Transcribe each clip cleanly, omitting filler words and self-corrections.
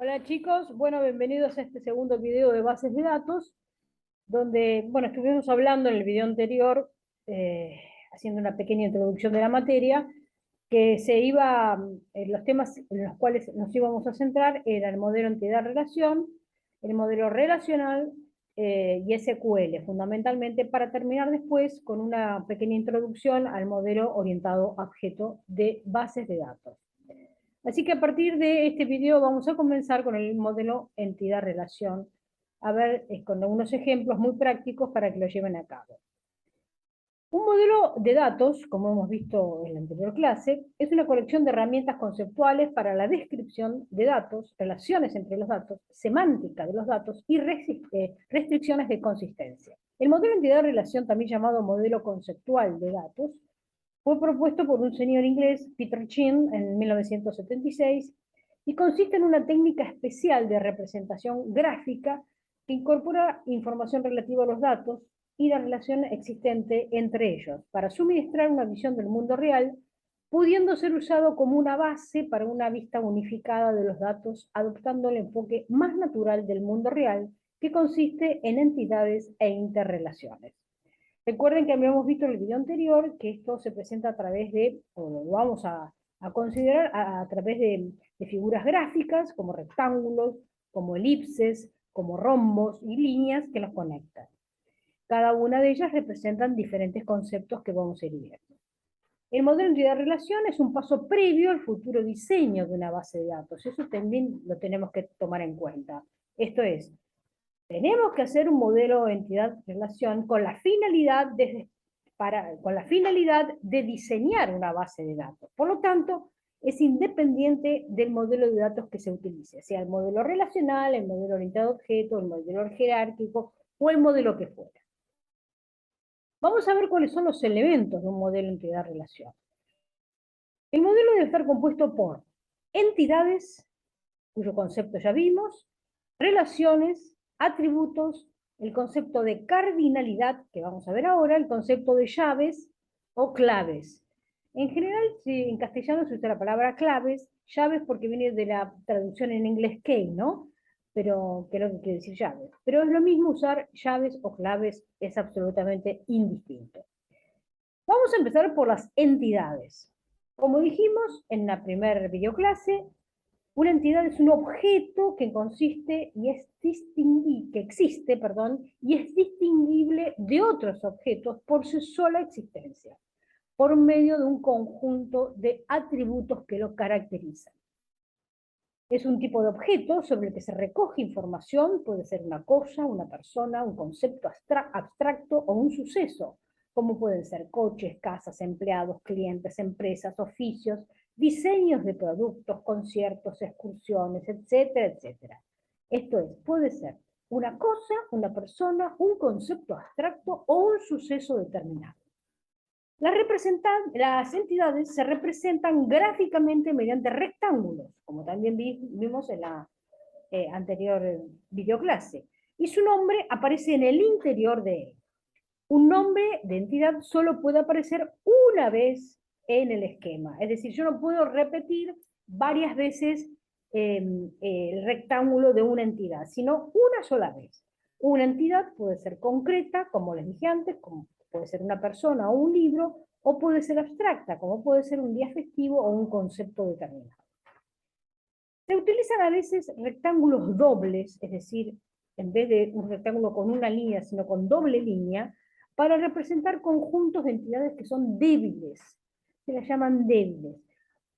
Hola chicos, bueno, bienvenidos a este segundo video de bases de datos, donde, bueno, estuvimos hablando en el video anterior, haciendo una pequeña introducción de la materia, que los temas en los cuales nos íbamos a centrar era el modelo entidad-relación, el modelo relacional y SQL, fundamentalmente, para terminar después con una pequeña introducción al modelo orientado a objeto de bases de datos. Así que a partir de este video vamos a comenzar con el modelo entidad-relación, a ver, con algunos ejemplos muy prácticos para que lo lleven a cabo. Un modelo de datos, como hemos visto en la anterior clase, es una colección de herramientas conceptuales para la descripción de datos, relaciones entre los datos, semántica de los datos y restricciones de consistencia. El modelo entidad-relación, también llamado modelo conceptual de datos, fue propuesto por un señor inglés, Peter Chin, en 1976, y consiste en una técnica especial de representación gráfica que incorpora información relativa a los datos y la relación existente entre ellos, para suministrar una visión del mundo real, pudiendo ser usado como una base para una vista unificada de los datos, adoptando el enfoque más natural del mundo real, que consiste en entidades e interrelaciones. Recuerden que habíamos visto en el video anterior que esto se presenta a través de, o lo vamos a considerar a través de figuras gráficas, como rectángulos, como elipses, como rombos y líneas que los conectan. Cada una de ellas representan diferentes conceptos que vamos a ir viendo. El modelo de entidad-relación es un paso previo al futuro diseño de una base de datos. Eso también lo tenemos que tomar en cuenta. Esto es, tenemos que hacer un modelo de entidad-relación con la finalidad de diseñar una base de datos. Por lo tanto, es independiente del modelo de datos que se utilice, sea el modelo relacional, el modelo orientado a objetos, el modelo jerárquico o el modelo que fuera. Vamos a ver cuáles son los elementos de un modelo de entidad-relación. El modelo debe estar compuesto por entidades, cuyo concepto ya vimos, relaciones, atributos, el concepto de cardinalidad, que vamos a ver ahora, el concepto de llaves o claves. En general, en castellano se usa la palabra claves, llaves porque viene de la traducción en inglés key, ¿no? Pero creo que quiere decir llaves. Pero es lo mismo usar llaves o claves, es absolutamente indistinto. Vamos a empezar por las entidades. Como dijimos en la primera videoclase, una entidad es un objeto que consiste y es que existe, y es distinguible de otros objetos por su sola existencia, por medio de un conjunto de atributos que lo caracterizan. Es un tipo de objeto sobre el que se recoge información, puede ser una cosa, una persona, un concepto abstracto o un suceso, como pueden ser coches, casas, empleados, clientes, empresas, oficios, diseños de productos, conciertos, excursiones, etcétera, etcétera. Esto es, puede ser una cosa, una persona, un concepto abstracto o un suceso determinado. Las entidades se representan gráficamente mediante rectángulos, como también vimos en la anterior videoclase, y su nombre aparece en el interior de él. Un nombre de entidad solo puede aparecer una vez en el esquema, es decir, yo no puedo repetir varias veces el rectángulo de una entidad, sino una sola vez. Una entidad puede ser concreta, como les dije antes, como puede ser una persona o un libro, o puede ser abstracta, como puede ser un día festivo o un concepto determinado. Se utilizan a veces rectángulos dobles, es decir, en vez de un rectángulo con una línea, sino con doble línea, para representar conjuntos de entidades que son débiles. Se las llaman débiles.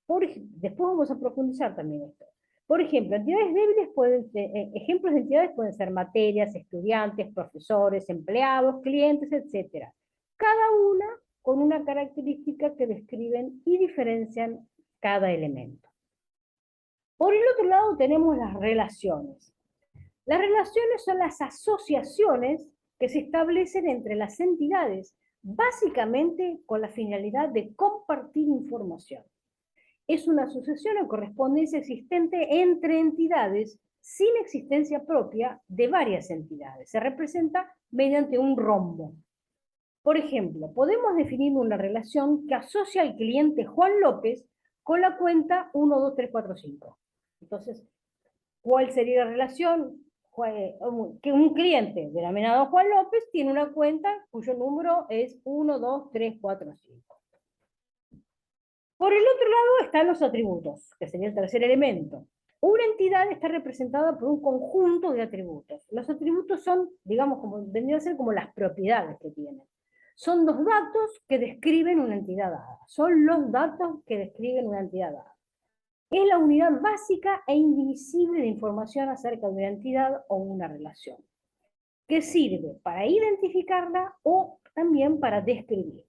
Después vamos a profundizar también esto. Por ejemplo, entidades débiles ejemplos de entidades pueden ser materias, estudiantes, profesores, empleados, clientes, etc. Cada una con una característica que describen y diferencian cada elemento. Por el otro lado tenemos las relaciones. Las relaciones son las asociaciones que se establecen entre las entidades, básicamente con la finalidad de compartir información. Es una asociación o correspondencia existente entre entidades sin existencia propia de varias entidades. Se representa mediante un rombo. Por ejemplo, podemos definir una relación que asocia al cliente Juan López con la cuenta 12345. Entonces, ¿Cuál sería la relación? Que un cliente denominado Juan López tiene una cuenta cuyo número es 1, 2, 3, 4, 5. Por el otro lado están los atributos, que sería el tercer elemento. Una entidad está representada por un conjunto de atributos. Los atributos son, digamos, como vendrían a ser como las propiedades que tienen. Son los datos que describen una entidad dada. Son los datos que describen una entidad dada. Es la unidad básica e indivisible de información acerca de una entidad o una relación, que sirve para identificarla o también para describirla.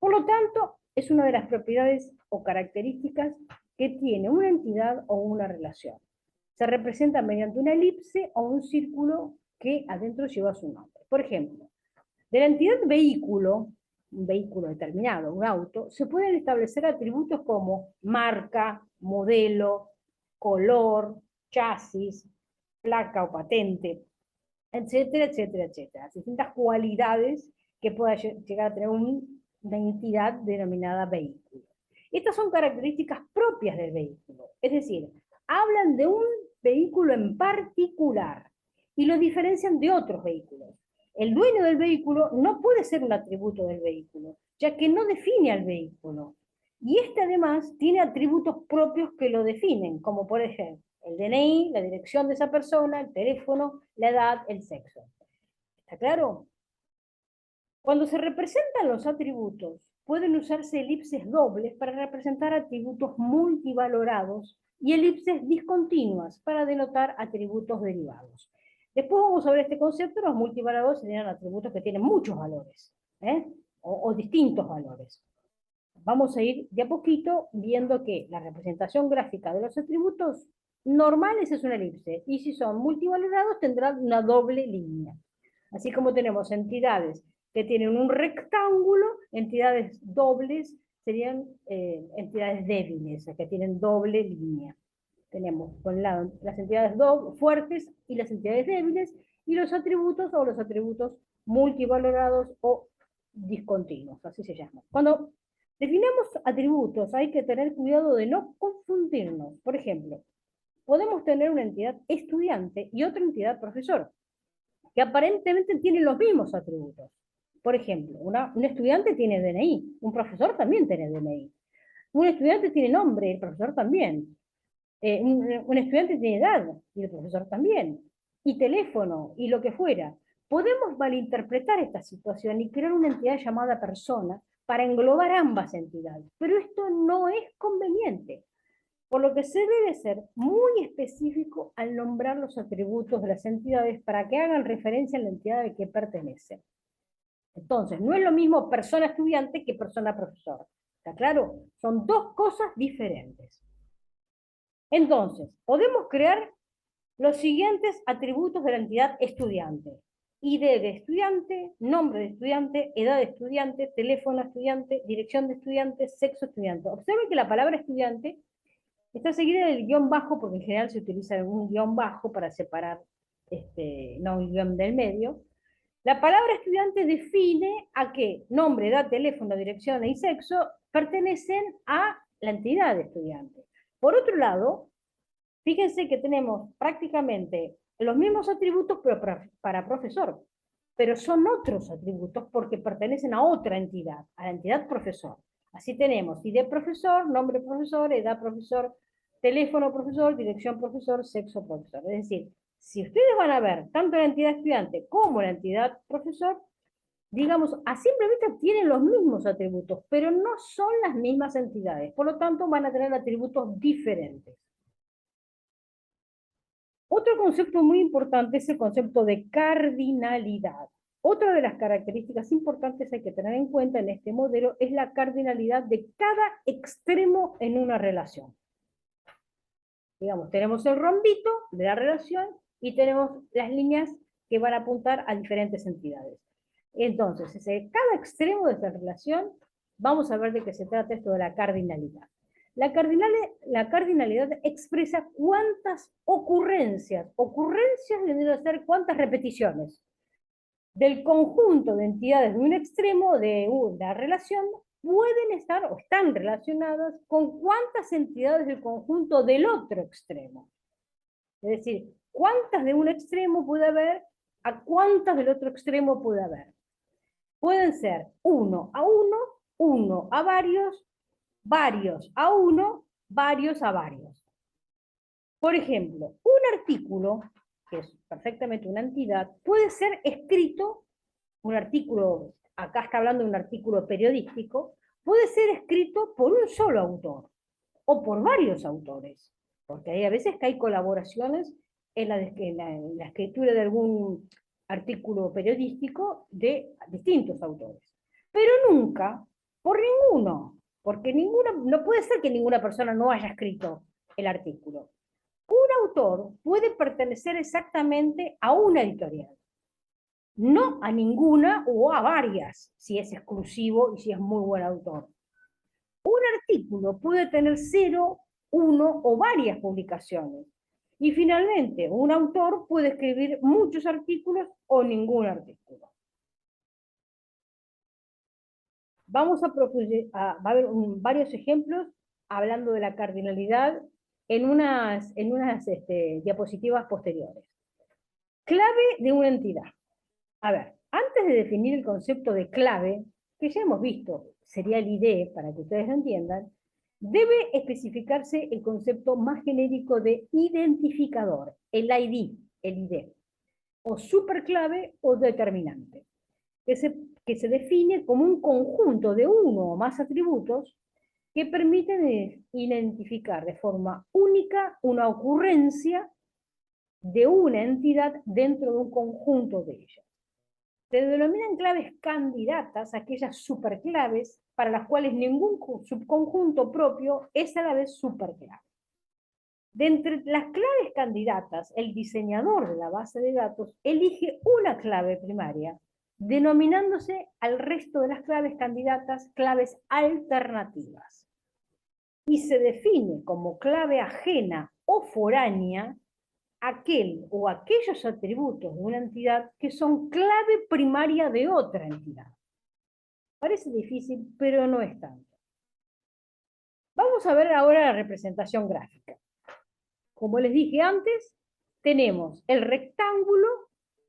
Por lo tanto, es una de las propiedades o características que tiene una entidad o una relación. Se representa mediante una elipse o un círculo que adentro lleva su nombre. Por ejemplo, de la entidad vehículo, un vehículo determinado, un auto, se pueden establecer atributos como marca, modelo, color, chasis, placa o patente, etcétera, etcétera, etcétera. Distintas cualidades que pueda llegar a tener una entidad denominada vehículo. Estas son características propias del vehículo, es decir, hablan de un vehículo en particular y lo diferencian de otros vehículos. El dueño del vehículo no puede ser un atributo del vehículo, ya que no define al vehículo. Y este además tiene atributos propios que lo definen, como por ejemplo el DNI, la dirección de esa persona, el teléfono, la edad, el sexo. ¿Está claro? Cuando se representan los atributos, pueden usarse elipses dobles para representar atributos multivalorados y elipses discontinuas para denotar atributos derivados. Después vamos a ver este concepto. Los multivalorados serían atributos que tienen muchos valores, o distintos valores. Vamos a ir de a poquito viendo que la representación gráfica de los atributos normales es una elipse, y si son multivalorados tendrán una doble línea. Así como tenemos entidades que tienen un rectángulo, entidades dobles serían entidades débiles, que tienen doble línea. Tenemos por un lado las entidades fuertes y las entidades débiles, y los atributos o los atributos multivalorados o discontinuos, así se llaman. Cuando definimos atributos hay que tener cuidado de no confundirnos. Por ejemplo, podemos tener una entidad estudiante y otra entidad profesor, que aparentemente tienen los mismos atributos. Por ejemplo, un estudiante tiene DNI, un profesor también tiene DNI. Un estudiante tiene nombre, el profesor también. Un estudiante tiene edad, y el profesor también. Y teléfono, y lo que fuera. Podemos malinterpretar esta situación y crear una entidad llamada persona para englobar ambas entidades, pero esto no es conveniente, por lo que se debe ser muy específico al nombrar los atributos de las entidades para que hagan referencia a la entidad a la que pertenecen. Entonces, no es lo mismo persona estudiante que persona profesor. ¿Está claro? Son dos cosas diferentes. Entonces, podemos crear los siguientes atributos de la entidad estudiante: ID de estudiante, nombre de estudiante, edad de estudiante, teléfono de estudiante, dirección de estudiante, sexo estudiante. Observen que la palabra estudiante está seguida del guión bajo, porque en general se utiliza un guión bajo para separar, no un guión del medio. La palabra estudiante define a qué nombre, edad, teléfono, dirección y sexo pertenecen a la entidad de estudiante. Por otro lado, fíjense que tenemos prácticamente los mismos atributos pero para profesor, pero son otros atributos porque pertenecen a otra entidad, a la entidad profesor. Así tenemos ID profesor, nombre profesor, edad profesor, teléfono profesor, dirección profesor, sexo profesor. Es decir, si ustedes van a ver tanto la entidad estudiante como la entidad profesor, digamos, a simple vista tienen los mismos atributos, pero no son las mismas entidades. Por lo tanto, van a tener atributos diferentes. Otro concepto muy importante es el concepto de cardinalidad. Otra de las características importantes hay que tener en cuenta en este modelo es la cardinalidad de cada extremo en una relación. Digamos, tenemos el rombito de la relación y tenemos las líneas que van a apuntar a diferentes entidades. Entonces, cada extremo de esta relación, vamos a ver de qué se trata esto de la cardinalidad. La cardinalidad expresa cuántas ocurrencias deben ser cuántas repeticiones del conjunto de entidades de un extremo de una relación pueden estar o están relacionadas con cuántas entidades del conjunto del otro extremo. Es decir, ¿cuántas de un extremo puede haber? ¿A cuántas del otro extremo puede haber? Pueden ser 1 a 1, 1 a varios, varios a 1, varios a varios. Por ejemplo, un artículo, que es perfectamente una entidad, puede ser escrito, un artículo, acá está hablando de un artículo periodístico, puede ser escrito por un solo autor o por varios autores, porque hay a veces que hay colaboraciones en la escritura de algún artículo periodístico de distintos autores, pero nunca por ninguno, porque no puede ser que ninguna persona no haya escrito el artículo. Un autor puede pertenecer exactamente a una editorial, no a ninguna o a varias, si es exclusivo y si es muy buen autor. Un artículo puede tener 0, 1 o varias publicaciones. Y finalmente, un autor puede escribir muchos artículos o ningún artículo. Vamos a va a haber varios ejemplos hablando de la cardinalidad en unas diapositivas posteriores. Clave de una entidad. A ver, antes de definir el concepto de clave, que ya hemos visto, sería el ID, para que ustedes lo entiendan, debe especificarse el concepto más genérico de identificador, el ID, o superclave o determinante, que se define como un conjunto de uno o más atributos que permiten identificar de forma única una ocurrencia de una entidad dentro de un conjunto de ellas. Se denominan claves candidatas aquellas superclaves para las cuales ningún subconjunto propio es a la vez superclave. De entre las claves candidatas, el diseñador de la base de datos elige una clave primaria, denominándose al resto de las claves candidatas claves alternativas. Y se define como clave ajena o foránea aquel o aquellos atributos de una entidad que son clave primaria de otra entidad. Parece difícil, pero no es tanto. Vamos a ver ahora la representación gráfica. Como les dije antes, tenemos el rectángulo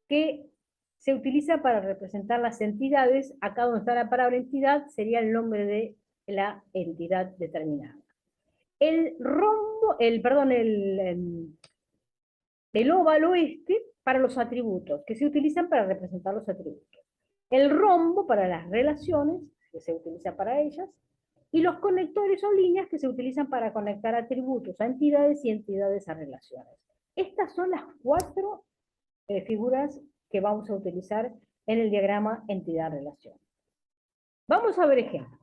que se utiliza para representar las entidades. Acá donde está la palabra entidad sería el nombre de la entidad determinada. El rombo, el óvalo para los atributos, que se utilizan para representar los atributos. El rombo para las relaciones, que se utiliza para ellas, y los conectores o líneas que se utilizan para conectar atributos a entidades y entidades a relaciones. Estas son las 4 figuras que vamos a utilizar en el diagrama entidad-relación. Vamos a ver ejemplos.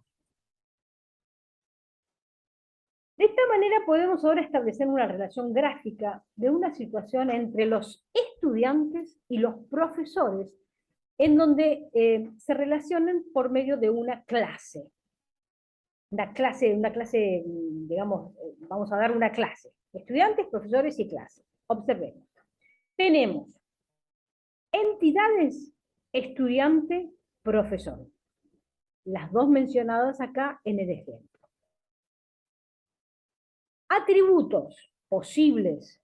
De esta manera podemos ahora establecer una relación gráfica de una situación entre los estudiantes y los profesores, en donde se relacionan por medio de una clase. Una clase, digamos, vamos a dar una clase. Estudiantes, profesores y clase. Observemos. Tenemos entidades, estudiante, profesor. Las dos mencionadas acá en el ejemplo. Atributos posibles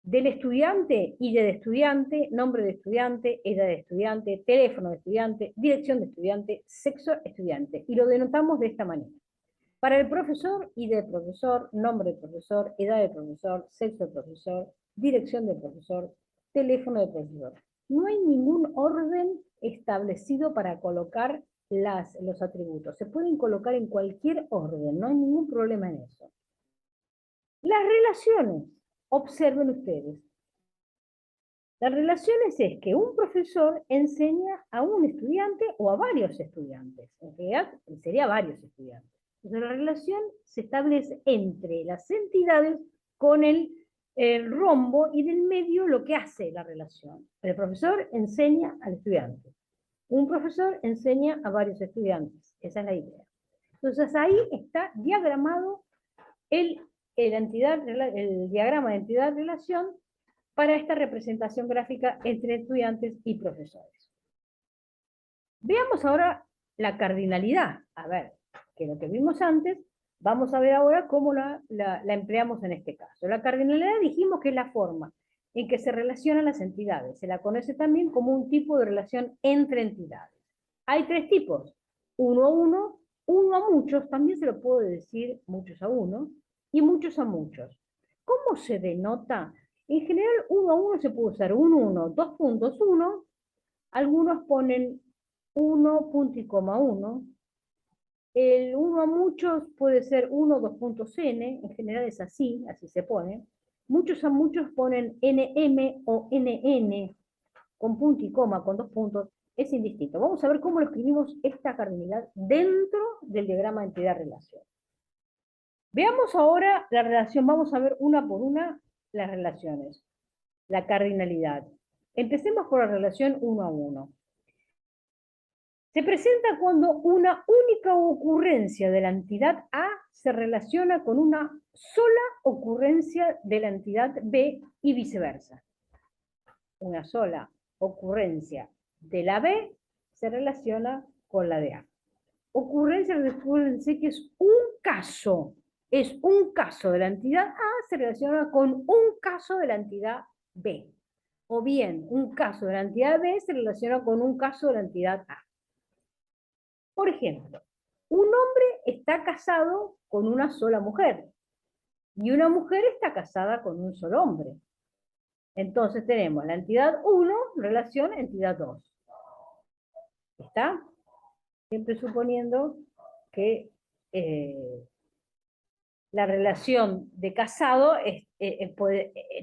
del estudiante y del estudiante, nombre de estudiante, edad de estudiante, teléfono de estudiante, dirección de estudiante, sexo estudiante. Y lo denotamos de esta manera. Para el profesor, ID de profesor, nombre de profesor, edad de profesor, sexo de profesor, dirección de profesor, teléfono de profesor. No hay ningún orden establecido para colocar los atributos. Se pueden colocar en cualquier orden, no hay ningún problema en eso. Las relaciones, observen ustedes. Las relaciones es que un profesor enseña a un estudiante o a varios estudiantes. En realidad, sería varios estudiantes. Entonces, la relación se establece entre las entidades con el rombo y del medio lo que hace la relación. El profesor enseña al estudiante. Un profesor enseña a varios estudiantes. Esa es la idea. Entonces, ahí está diagramado el diagrama de entidad-relación para esta representación gráfica entre estudiantes y profesores. Veamos ahora la cardinalidad. A ver, que lo que vimos antes Vamos a ver ahora cómo la empleamos en este caso. La cardinalidad dijimos que es la forma en que se relacionan las entidades. Se la conoce también como un tipo de relación entre entidades. Hay tres tipos: uno a uno, uno a muchos, también se lo puedo decir muchos a uno, y muchos a muchos. ¿Cómo se denota? En general, uno a uno se puede usar un 1, 2 puntos, 1. Algunos ponen 1 punto y coma 1. El 1 a muchos puede ser 1, 2 puntos n, en general es así, así se pone. Muchos a muchos ponen nm o nn, con punto y coma, con 2 puntos, es indistinto. Vamos a ver cómo lo escribimos esta cardinalidad dentro del diagrama de entidad-relación. Veamos ahora la relación, vamos a ver una por una las relaciones, la cardinalidad. Empecemos por la relación 1 a 1. Se presenta cuando una única ocurrencia de la entidad A se relaciona con una sola ocurrencia de la entidad B y viceversa. Una sola ocurrencia de la B se relaciona con la de A. Ocurrencia, recuérdense que es un caso de la entidad A se relaciona con un caso de la entidad B. O bien, un caso de la entidad B se relaciona con un caso de la entidad A. Por ejemplo, un hombre está casado con una sola mujer y una mujer está casada con un solo hombre. Entonces tenemos la entidad 1, relación entidad 2. ¿Está? Siempre suponiendo que la relación de casado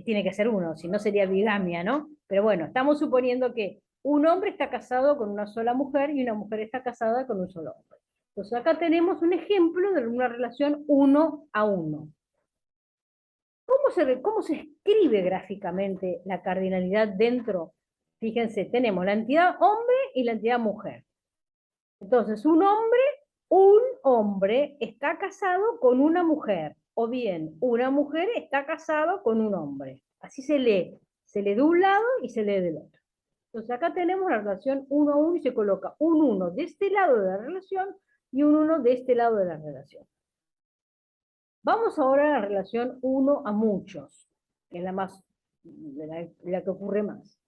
tiene que ser uno, si no sería bigamia, ¿no? Pero bueno, estamos suponiendo que un hombre está casado con una sola mujer y una mujer está casada con un solo hombre. Entonces acá tenemos un ejemplo de una relación 1 a 1. ¿Cómo se escribe gráficamente la cardinalidad dentro? Fíjense, tenemos la entidad hombre y la entidad mujer. Entonces, un hombre está casado con una mujer, o bien una mujer está casada con un hombre. Así se lee de un lado y se lee del otro. Entonces acá tenemos la relación 1 a 1 y se coloca un 1 de este lado de la relación y un 1 de este lado de la relación. Vamos ahora a la relación 1 a muchos, que es la que ocurre más.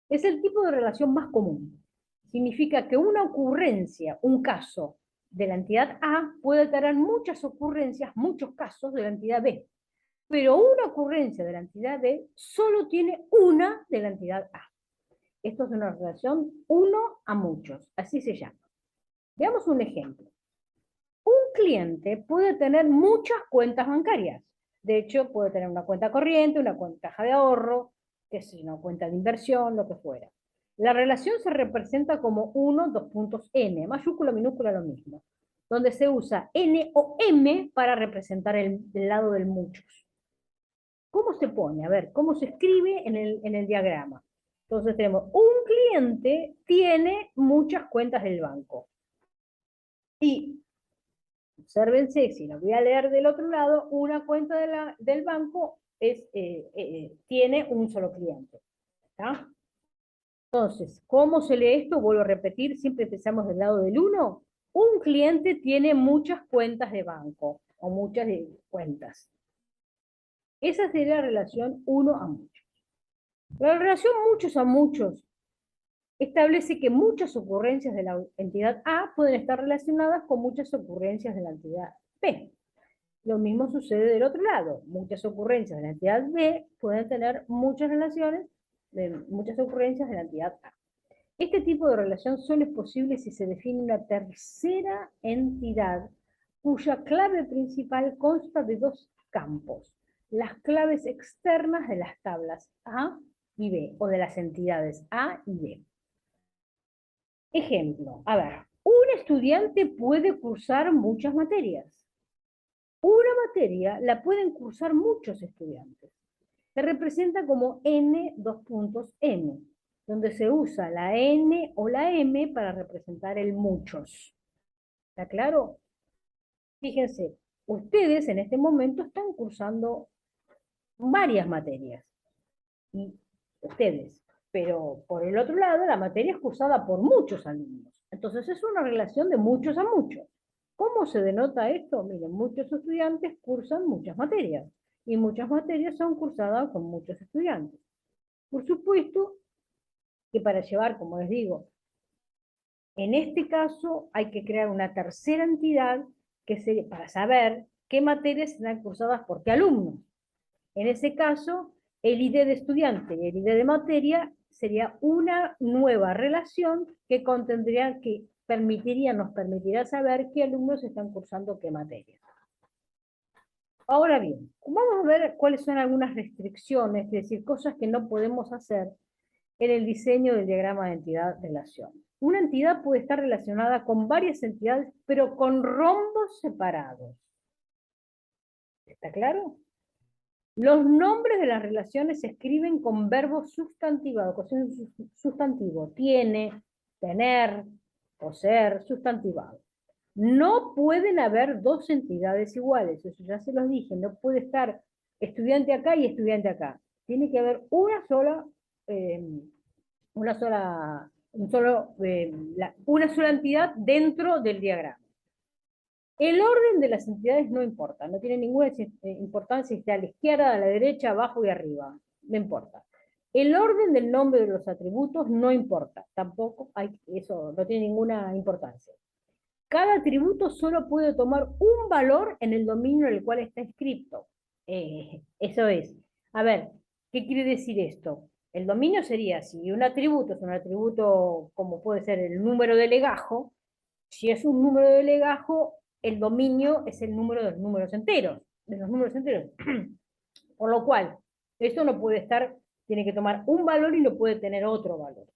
Es el tipo de relación más común. Significa que una ocurrencia, un caso de la entidad A puede tener muchas ocurrencias, muchos casos de la entidad B. Pero una ocurrencia de la entidad B solo tiene una de la entidad A. Esto es una relación 1 a muchos, así se llama. Veamos un ejemplo. Un cliente puede tener muchas cuentas bancarias. De hecho, puede tener una cuenta corriente, una caja de ahorro, que es una cuenta de inversión, lo que fuera. La relación se representa como 1, 2 puntos n, mayúscula, minúscula, lo mismo, donde se usa n o m para representar el lado del muchos. ¿Cómo se pone? A ver, ¿cómo se escribe en el diagrama? Entonces tenemos, un cliente tiene muchas cuentas del banco. Y obsérvense, si lo voy a leer del otro lado, una cuenta del banco tiene un solo cliente. ¿Está? Entonces, ¿cómo se lee esto? Vuelvo a repetir, siempre empezamos del lado del 1. Un cliente tiene muchas cuentas de banco, o muchas cuentas. Esa sería la relación 1 a muchos. La relación muchos a muchos establece que muchas ocurrencias de la entidad A pueden estar relacionadas con muchas ocurrencias de la entidad B. Lo mismo sucede del otro lado. Muchas ocurrencias de la entidad B pueden tener muchas muchas ocurrencias de la entidad A. Este tipo de relación solo es posible si se define una tercera entidad cuya clave principal consta de dos campos: las claves externas de las tablas A y B, o de las entidades A y B. Ejemplo, a ver, un estudiante puede cursar muchas materias. Una materia la pueden cursar muchos estudiantes. Se representa como n, 2 puntos n, donde se usa la n o la m para representar el muchos. ¿Está claro? Fíjense, ustedes en este momento están cursando varias materias. Y ustedes. Pero por el otro lado, la materia es cursada por muchos alumnos. Entonces es una relación de muchos a muchos. ¿Cómo se denota esto? Miren, muchos estudiantes cursan muchas materias, y muchas materias son cursadas con muchos estudiantes. Por supuesto que para llevar, como les digo, en este caso hay que crear una tercera entidad para saber qué materias serán cursadas por qué alumnos. En ese caso, el ID de estudiante y el ID de materia sería una nueva relación que nos permitiría saber qué alumnos están cursando qué materia. Ahora bien, vamos a ver cuáles son algunas restricciones, es decir, cosas que no podemos hacer en el diseño del diagrama de entidad-relación. Una entidad puede estar relacionada con varias entidades, pero con rombos separados. ¿Está claro? Los nombres de las relaciones se escriben con verbos sustantivados, con sustantivo, tiene, tener, poseer, sustantivado. No pueden haber dos entidades iguales, eso ya se los dije, no puede estar estudiante acá y estudiante acá. Tiene que haber una sola entidad dentro del diagrama. El orden de las entidades no importa, no tiene ninguna importancia si está a la izquierda, a la derecha, abajo y arriba, no importa. El orden del nombre de los atributos no importa, tampoco eso no tiene ninguna importancia. Cada atributo solo puede tomar un valor en el dominio en el cual está inscrito. Eso es. A ver, ¿qué quiere decir esto? El dominio sería, si un atributo es un atributo como puede ser el número de legajo, si es un número de legajo, el dominio es el número de los números enteros. Por lo cual, esto no puede estar, tiene que tomar un valor y no puede tener otro valor.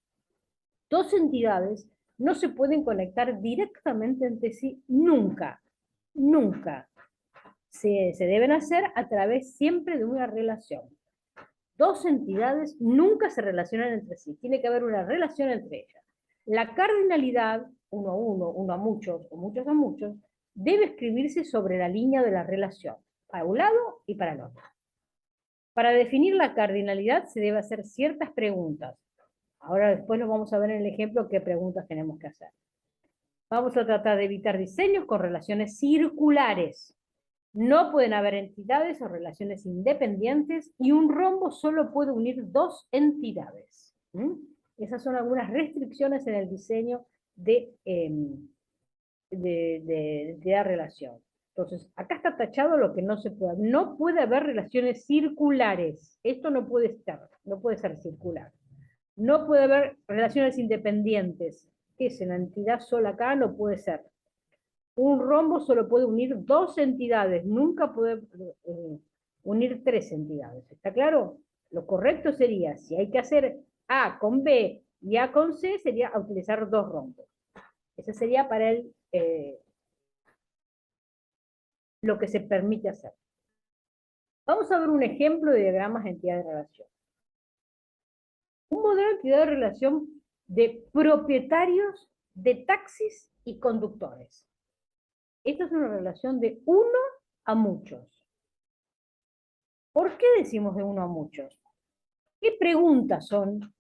Dos entidades no se pueden conectar directamente entre sí nunca, nunca. Se deben hacer a través siempre de una relación. Dos entidades nunca se relacionan entre sí, tiene que haber una relación entre ellas. La cardinalidad, uno a uno, uno a muchos o muchos a muchos, debe escribirse sobre la línea de la relación, para un lado y para el otro. Para definir la cardinalidad se debe hacer ciertas preguntas. Ahora después nos vamos a ver en el ejemplo qué preguntas tenemos que hacer. Vamos a tratar de evitar diseños con relaciones circulares. No pueden haber entidades o relaciones independientes y un rombo solo puede unir dos entidades. Esas son algunas restricciones en el diseño de la relación. Entonces, acá está tachado lo que no se puede. No puede haber relaciones circulares. Esto no puede estar, no puede ser circular. No puede haber relaciones independientes. ¿Qué es una entidad sola acá? No puede ser. Un rombo solo puede unir dos entidades, nunca puede unir tres entidades. ¿Está claro? Lo correcto sería, si hay que hacer A con B y A con C, sería utilizar dos rombos. Ese sería para lo que se permite hacer. Vamos a ver un ejemplo de diagramas de entidad de relación. Un modelo de entidad de relación de propietarios de taxis y conductores. Esta es una relación de uno a muchos. ¿Por qué decimos de uno a muchos? ¿Qué preguntas son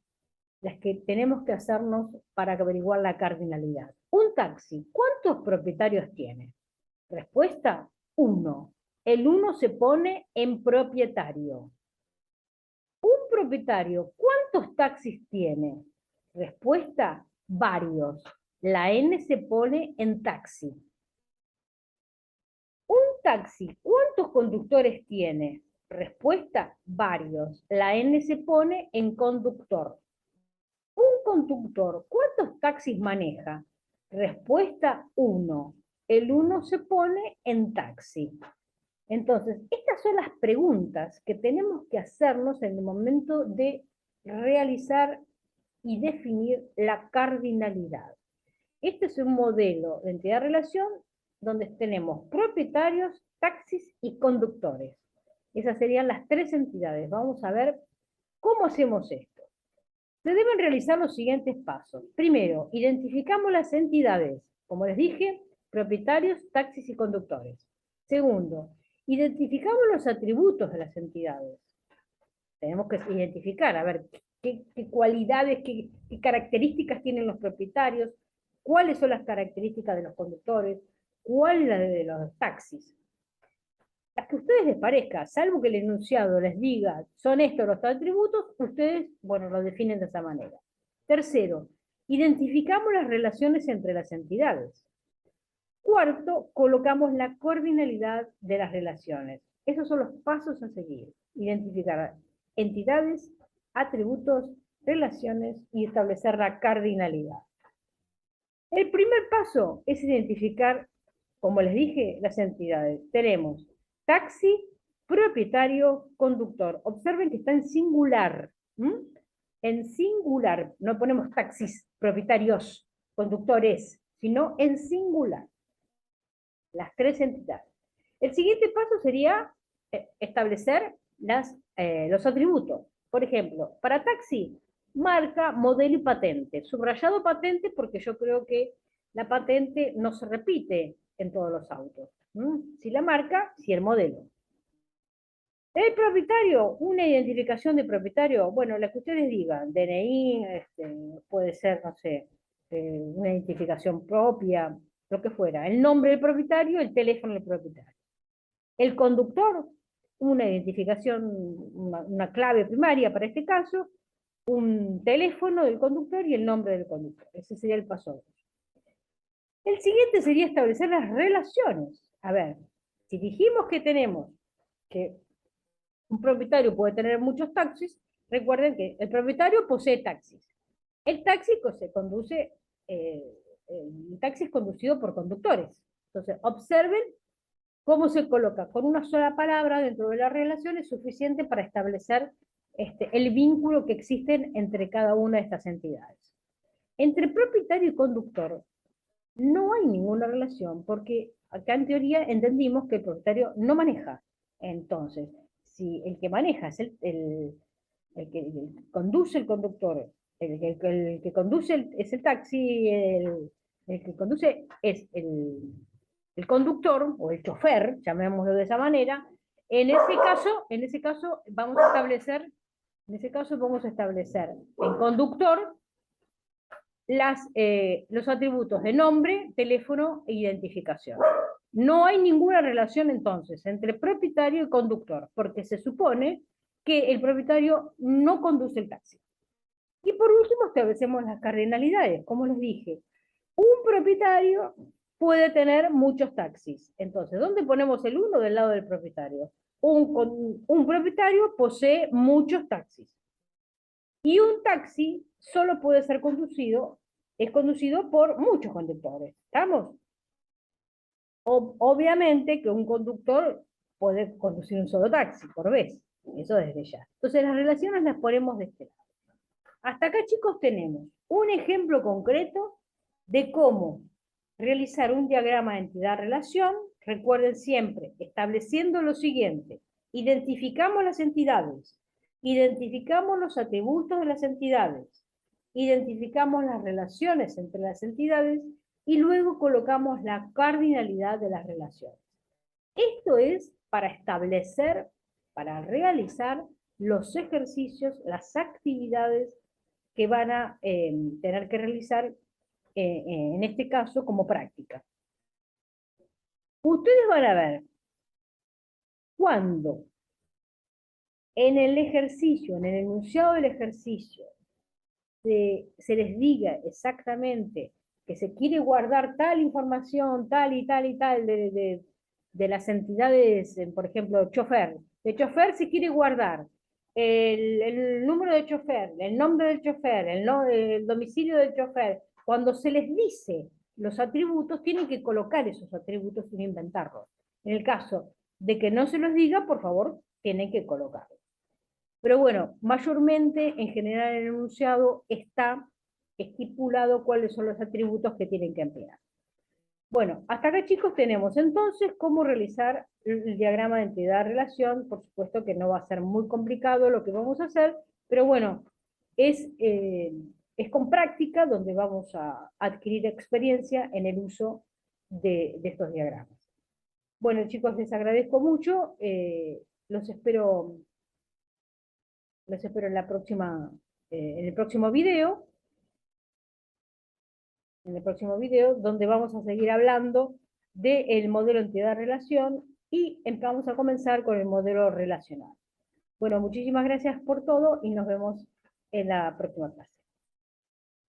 las que tenemos que hacernos para averiguar la cardinalidad? Un taxi, ¿cuántos propietarios tiene? Respuesta, 1. El 1 se pone en propietario. Un propietario, ¿cuántos taxis tiene? Respuesta, varios. La N se pone en taxi. Un taxi, ¿cuántos conductores tiene? Respuesta, varios. La N se pone en conductor. Un conductor, ¿cuántos taxis maneja? Respuesta, 1. El 1 se pone en taxi. Entonces, estas son las preguntas que tenemos que hacernos en el momento de realizar y definir la cardinalidad. Este es un modelo de entidad-relación donde tenemos propietarios, taxis y conductores. Esas serían las tres entidades. Vamos a ver cómo hacemos esto. Se deben realizar los siguientes pasos. Primero, identificamos las entidades. Como les dije, propietarios, taxis y conductores. Segundo, identificamos los atributos de las entidades. Tenemos que identificar, a ver, qué cualidades, qué características tienen los propietarios, cuáles son las características de los conductores, ¿Cuál es la de los taxis? Las que a ustedes les parezca, salvo que el enunciado les diga, son estos los atributos, ustedes, bueno, lo definen de esa manera. Tercero, identificamos las relaciones entre las entidades. Cuarto, colocamos la cardinalidad de las relaciones. Esos son los pasos a seguir. Identificar entidades, atributos, relaciones y establecer la cardinalidad. El primer paso es identificar, como les dije, las entidades. Tenemos taxi, propietario, conductor. Observen que está en singular. En singular. No ponemos taxis, propietarios, conductores, sino en singular. Las tres entidades. El siguiente paso sería establecer los atributos. Por ejemplo, para taxi, marca, modelo y patente. Subrayado patente porque yo creo que la patente no se repite en todos los autos. Si la marca, si el modelo. El propietario, una identificación de propietario, bueno, la que ustedes digan, DNI, puede ser, no sé, una identificación propia, lo que fuera. El nombre del propietario, el teléfono del propietario. El conductor, una identificación, una clave primaria para este caso, un teléfono del conductor y el nombre del conductor. Ese sería el paso 2. El siguiente sería establecer las relaciones. A ver, si dijimos que tenemos que un propietario puede tener muchos taxis, recuerden que el propietario posee taxis. El taxi se conduce, el taxi es conducido por conductores. Entonces, observen cómo se coloca. Con una sola palabra dentro de la relación es suficiente para establecer el vínculo que existe entre cada una de estas entidades. Entre propietario y conductor no hay ninguna relación, porque acá en teoría entendimos que el propietario no maneja. Entonces, si el que maneja es el que conduce el conductor, el que conduce es el taxi, el que conduce es el conductor o el chofer, llamémoslo de esa manera, en ese caso vamos a establecer, en conductor los atributos de nombre, teléfono e identificación. No hay ninguna relación entonces entre propietario y conductor, porque se supone que el propietario no conduce el taxi. Y por último establecemos las cardinalidades, como les dije. Un propietario puede tener muchos taxis. Entonces, ¿dónde ponemos el 1 del lado del propietario? Un propietario posee muchos taxis. Y un taxi solo puede ser es conducido por muchos conductores. ¿Estamos? Obviamente que un conductor puede conducir un solo taxi por vez. Eso desde ya. Entonces las relaciones las ponemos de este lado. Hasta acá, chicos, tenemos un ejemplo concreto de cómo realizar un diagrama de entidad-relación. Recuerden siempre, estableciendo lo siguiente. Identificamos las entidades, identificamos los atributos de las entidades, identificamos las relaciones entre las entidades y luego colocamos la cardinalidad de las relaciones. Esto es para establecer, para realizar los ejercicios, las actividades que van a tener que realizar en este caso como práctica. Ustedes van a ver cuando en el ejercicio, en el enunciado del ejercicio, se les diga exactamente que se quiere guardar tal información, tal y tal y tal de las entidades, por ejemplo, chofer. De chofer se quiere guardar el número de chofer, el nombre del chofer, el domicilio del chofer. Cuando se les dice los atributos, tienen que colocar esos atributos sin inventarlos. En el caso de que no se los diga, por favor, tienen que colocarlos. Pero bueno, mayormente, en general, en el enunciado está estipulado cuáles son los atributos que tienen que emplear. Bueno, hasta acá, chicos, tenemos entonces cómo realizar el diagrama de entidad-relación. Por supuesto que no va a ser muy complicado lo que vamos a hacer, pero bueno, es con práctica donde vamos a adquirir experiencia en el uso de estos diagramas. Bueno, chicos, les agradezco mucho. Los espero en la próxima, en el próximo video. En el próximo video, donde vamos a seguir hablando del modelo entidad-relación y vamos a comenzar con el modelo relacional. Bueno, muchísimas gracias por todo y nos vemos en la próxima clase.